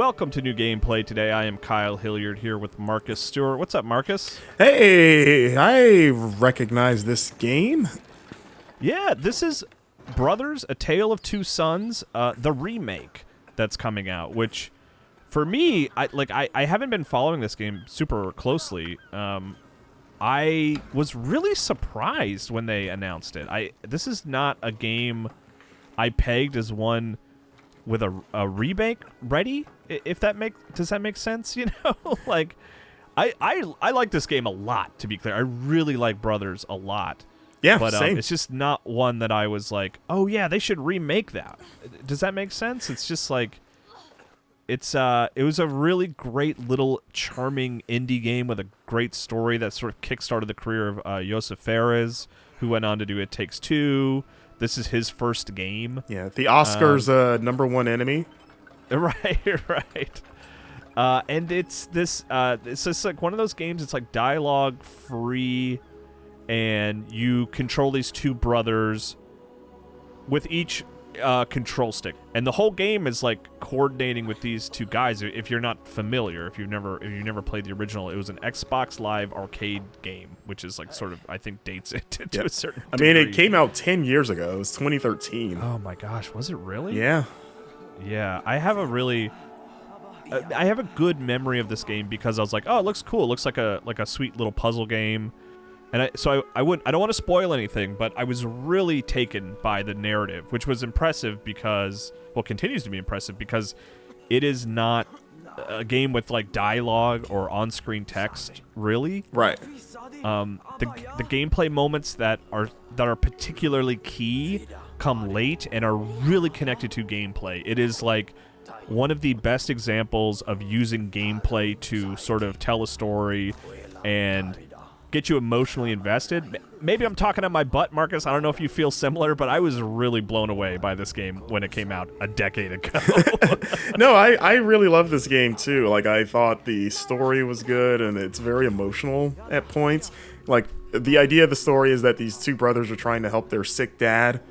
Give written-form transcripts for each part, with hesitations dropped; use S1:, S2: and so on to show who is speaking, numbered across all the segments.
S1: welcome to New Gameplay. Today I am Kyle Hilliard here with Marcus Stewart. What's up, Marcus?
S2: Hey, I recognize this game.
S1: Yeah, this is Brothers, A Tale of Two Sons, the remake that's coming out, which for me, I haven't been following this game super closely. I was really surprised when they announced it. This is not a game I pegged as one with a remake ready, if that does that make sense? You know, like I like this game a lot. To be clear, I really like Brothers a lot.
S2: Yeah,
S1: but
S2: same.
S1: It's just not one that I was like, oh yeah, they should remake that. Does that make sense? It's just like it was a really great little charming indie game with a great story that sort of kickstarted the career of Josef, who went on to do It Takes Two. This is his first game.
S2: Yeah, the Oscars' number one enemy.
S1: Right. And it's just like one of those games. It's like dialogue free, and you control these two brothers with each control stick, and the whole game is like coordinating with these two guys. If you're not familiar, if you've never played the original, it was an Xbox Live arcade game, which is like sort of, I think, dates it to a certain degree.
S2: I mean, it came out 10 years ago. It was 2013.
S1: Oh my gosh, was it really?
S2: Yeah.
S1: I have a good memory of this game because I was like, oh, it looks cool. It looks like a sweet little puzzle game. And I don't want to spoil anything, but I was really taken by the narrative, which was impressive because, well, continues to be impressive because it is not a game with like dialogue or on-screen text, really.
S2: Right.
S1: The gameplay moments that are particularly key come late and are really connected to gameplay. It is like one of the best examples of using gameplay to sort of tell a story and get you emotionally invested. Maybe I'm talking on my butt, Marcus. I don't know if you feel similar, but I was really blown away by this game when it came out a decade ago.
S2: No, I really love this game too. Like, I thought the story was good and it's very emotional at points. Like, the idea of the story is that these two brothers are trying to help their sick dad.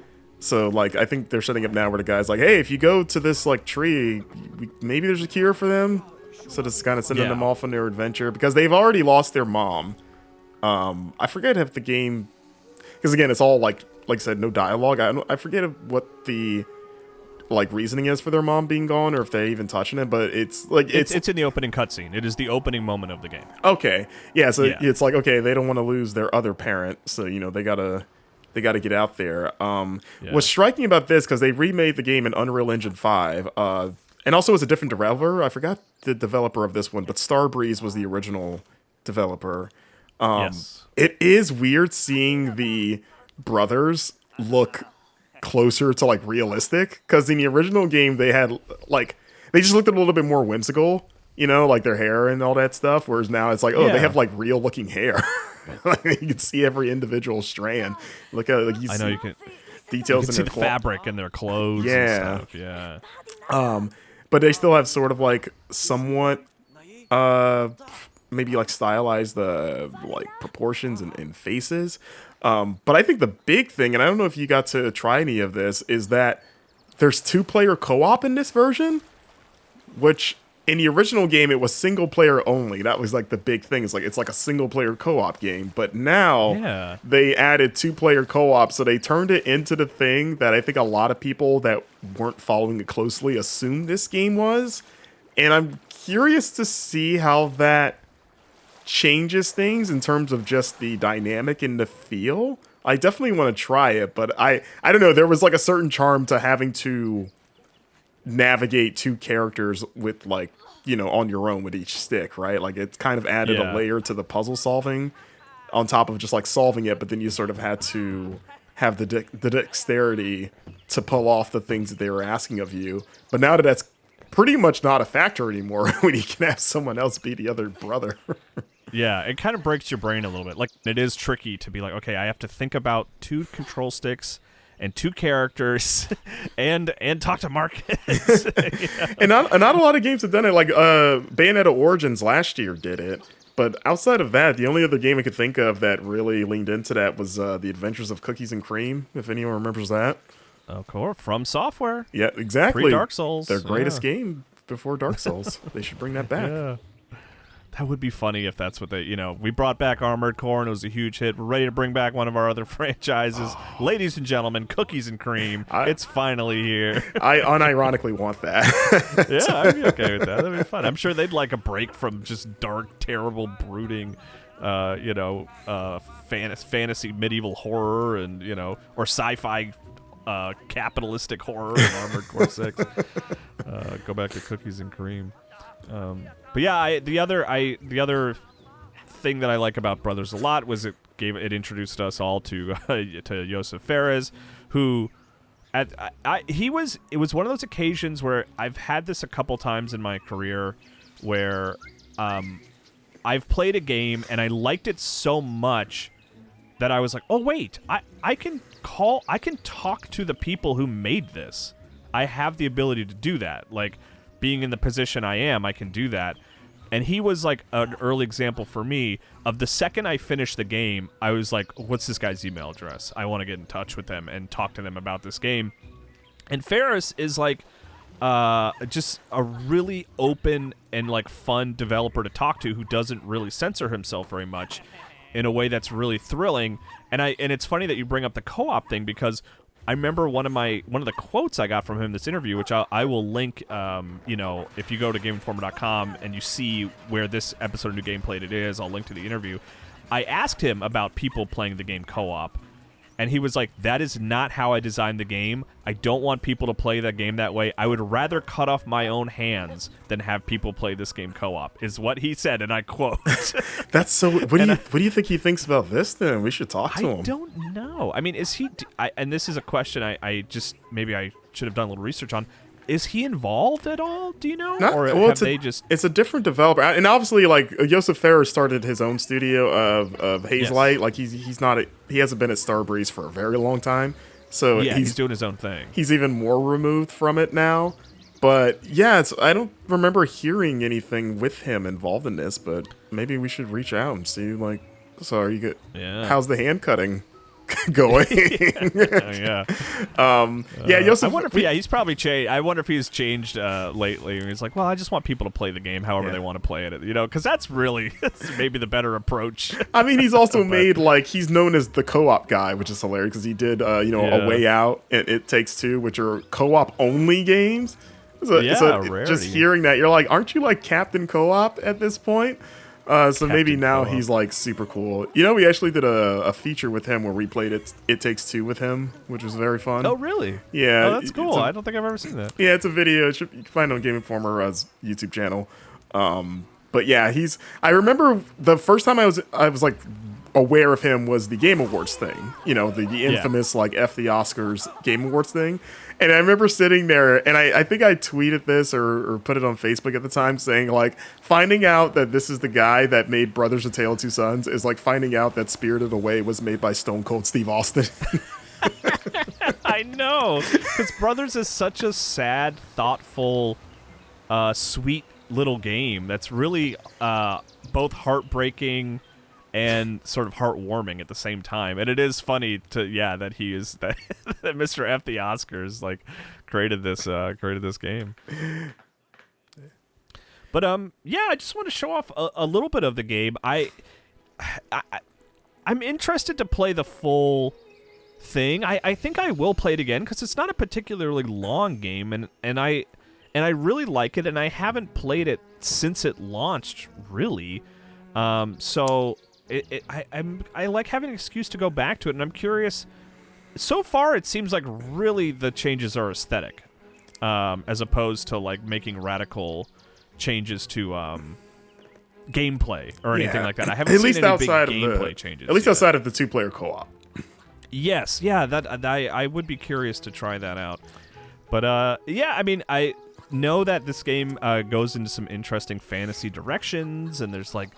S2: So, like, I think they're setting up now where the guy's like, hey, if you go to this, like, tree, maybe there's a cure for them. So just kind of sending them off on their adventure because they've already lost their mom. I forget if the game, because again, it's all like I said, no dialogue. I forget what the like reasoning is for their mom being gone, or if they even touching it. But it's like it's
S1: in the opening cutscene. It is the opening moment of the game.
S2: Okay, yeah. So it's like, okay, they don't want to lose their other parent, so you know they gotta get out there. What's striking about this, because they remade the game in Unreal Engine 5, and also it's a different developer. I forgot the developer of this one, but Starbreeze was the original developer.
S1: Yes.
S2: It is weird seeing the brothers look closer to like realistic, because in the original game they had like they just looked a little bit more whimsical, you know, like their hair and all that stuff. Whereas now it's like, they have like real looking hair. Like, you can see every individual strand. Look at like you can details in
S1: see
S2: their
S1: the fabric in their clothes. And stuff. Yeah.
S2: But they still have sort of like somewhat maybe like stylize the like proportions and faces. But I think the big thing, and I don't know if you got to try any of this, is that there's 2-player co-op in this version, which in the original game it was single player only. That was like the big thing. It's like a single player co-op game. But now they added 2-player co-op, so they turned it into the thing that I think a lot of people that weren't following it closely assumed this game was. And I'm curious to see how that changes things in terms of just the dynamic and the feel. I definitely want to try it, but I don't know, there was like a certain charm to having to navigate two characters with, like, you know, on your own with each stick, right? Like, it kind of added a layer to the puzzle solving on top of just like solving it, but then you sort of had to have the dexterity to pull off the things that they were asking of you. But now that that's pretty much not a factor anymore, when you can have someone else be the other brother.
S1: Yeah, it kind of breaks your brain a little bit. Like, it is tricky to be like, okay, I have to think about 2 control sticks and 2 characters and talk to Marcus.
S2: And not a lot of games have done it. Like Bayonetta Origins last year did it. But outside of that, the only other game I could think of that really leaned into that was The Adventures of Cookies and Cream, if anyone remembers that.
S1: Of course, From Software.
S2: Yeah, exactly.
S1: Pre-Dark Souls.
S2: Their greatest game before Dark Souls. They should bring that back.
S1: Yeah. That would be funny if that's what they, we brought back Armored Core and it was a huge hit. We're ready to bring back one of our other franchises. Ladies and gentlemen, Cookies and Cream. It's finally here.
S2: I unironically want that.
S1: Yeah, I'd be okay with that. That'd be fun. I'm sure they'd like a break from just dark, terrible, brooding, fantasy medieval horror and, or sci-fi capitalistic horror in Armored Core 6. Go back to Cookies and Cream. But yeah, the other thing that I like about Brothers a lot was it introduced us all to Josef Fares, who it was one of those occasions where I've had this a couple times in my career where I've played a game and I liked it so much that I was like, oh wait, I can talk to the people who made this. I have the ability to do that. Like, being in the position I am, I can do that. And he was like an early example for me of the second I finished the game, I was like, what's this guy's email address? I want to get in touch with them and talk to them about this game. And Ferris is like just a really open and like fun developer to talk to who doesn't really censor himself very much in a way that's really thrilling. And it's funny that you bring up the co-op thing because I remember one of the quotes I got from him in this interview, which I will link. If you go to GameInformer.com and you see where this episode of New Game Played it is, I'll link to the interview. I asked him about people playing the game co-op, and he was like, "That is not how I designed the game. I don't want people to play that game that way. I would rather cut off my own hands than have people play this game co-op." Is what he said, and I quote.
S2: That's so. What do you think he thinks about this? Then we should talk to him.
S1: I don't know. I mean, is he? And this is a question I just maybe I should have done a little research on. Is he involved at all? Do you know?
S2: It's a different developer, and obviously, like Josef Fares started his own studio of Hazelight. Yes. Like he hasn't been at Starbreeze for a very long time, so
S1: yeah, he's doing his own thing.
S2: He's even more removed from it now. But yeah, I don't remember hearing anything with him involved in this. But maybe we should reach out and see. Like, so are you good?
S1: Yeah.
S2: How's the hand cutting going?
S1: Yeah.
S2: Josef.
S1: I wonder if he's probably changed. I wonder if he's changed lately. He's like, well, I just want people to play the game however they want to play it. Because that's really maybe the better approach.
S2: I mean, he's also made he's known as the co-op guy, which is hilarious because he did A Way Out and It Takes Two, which are co-op only games. Just hearing that, you're like, aren't you like Captain Co-op at this point? So maybe now he's like super cool. We actually did a feature with him where we played It Takes Two with him, which was very fun.
S1: Oh, really?
S2: Yeah.
S1: Oh, that's cool. I don't think I've ever seen that.
S2: Yeah, it's a video. You can find it on Game Informer's YouTube channel. But yeah, I remember the first time I was like aware of him was the Game Awards thing. The infamous like F the Oscars Game Awards thing. And I remember sitting there, and I think I tweeted this or put it on Facebook at the time, saying, like, finding out that this is the guy that made Brothers: A Tale of Two Sons is like finding out that Spirited Away was made by Stone Cold Steve Austin.
S1: I know, because Brothers is such a sad, thoughtful, sweet little game that's really both heartbreaking and sort of heartwarming at the same time. And it is funny that he is that Mr. F the Oscars created this game. But I just want to show off a little bit of the game. I'm interested to play the full thing. I think I will play it again because it's not a particularly long game, and I really like it, and I haven't played it since it launched, really. So I like having an excuse to go back to it, and I'm curious. So far, it seems like really the changes are aesthetic, as opposed to like making radical changes to gameplay or anything like that. I haven't seen any big gameplay changes.
S2: At least outside of the two-player co-op.
S1: Yes, yeah, that I would be curious to try that out. But I mean, I know that this game goes into some interesting fantasy directions, and there's like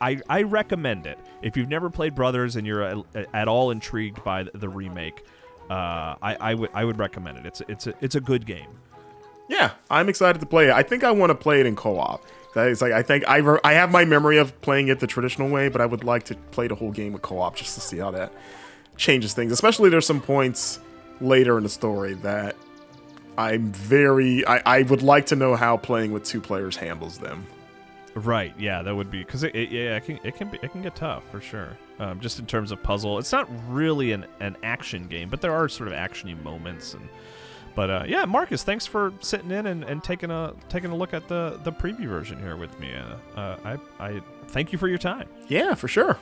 S1: I recommend it. If you've never played Brothers and you're at all intrigued by the remake, I would recommend it. It's a good game.
S2: Yeah, I'm excited to play it. I think I want to play it in co-op. It's like I think I have my memory of playing it the traditional way, but I would like to play the whole game with co-op just to see how that changes things. Especially there's some points later in the story that I would like to know how playing with 2 players handles them.
S1: Right, yeah, that would be because it can get tough for sure. Just in terms of puzzle, it's not really an action game, but there are sort of actiony moments. But yeah, Marcus, thanks for sitting in and taking a look at the preview version here with me. I thank you for your time.
S2: Yeah, for sure.